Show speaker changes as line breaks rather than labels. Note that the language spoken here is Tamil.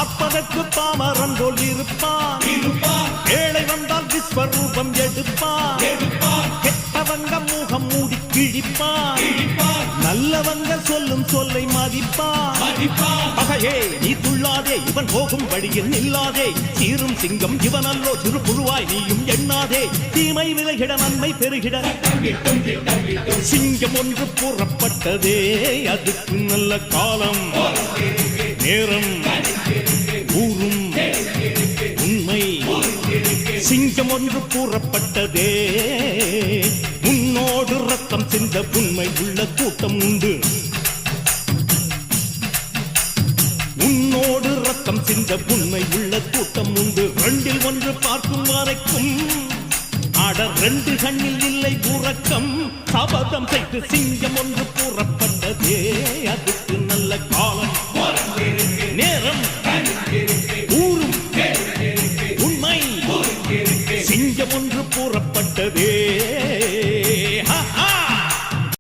பார்ப்பதற்கு பாமரன் போல் இருப்பான். ஏழை வந்தால் விஸ்வரூபம் எடுப்பான். கெட்டவங்க முகம் மூடி கிழிப்பான். நல்லவங்க சொல்லும் சொல்லை மதிப்பான். பகையே நீ துள்ளாதே, இவன் போகும் வழியில் நில்லாதே. சீரும் சிங்கம் இவனல்லோ, திருப்புழுவாய் நீயும் எண்ணாதே. தீமை விலகிட நன்மை பெருகிட சிங்கம் ஒன்று கூறப்பட்டதே, அதுக்கு நல்ல காலம் நேரம் ஊரும் உண்மை. சிங்கம் ஒன்று கூறப்பட்டதே, உன்னோடு ரத்தம் சிந்த உண்மை உள்ள கூட்டம் உண்டு. உன்னோடு ரத்தம் சிந்த உண்மை உள்ள கூட்டம் உண்டு. ரெண்டில் ஒன்று பார்க்கும் வரைக்கும் ஆட ரெண்டு கண்ணில் இல்லை உறக்கம். சபதம் செய்து சிங்கம் ஒன்று கூறப்பட்டதே, அதுக்கு நல்ல காலம் நேரம் ஊரும் உண்மை. சிங்கம் ஒன்று கூறப்பட்டதே.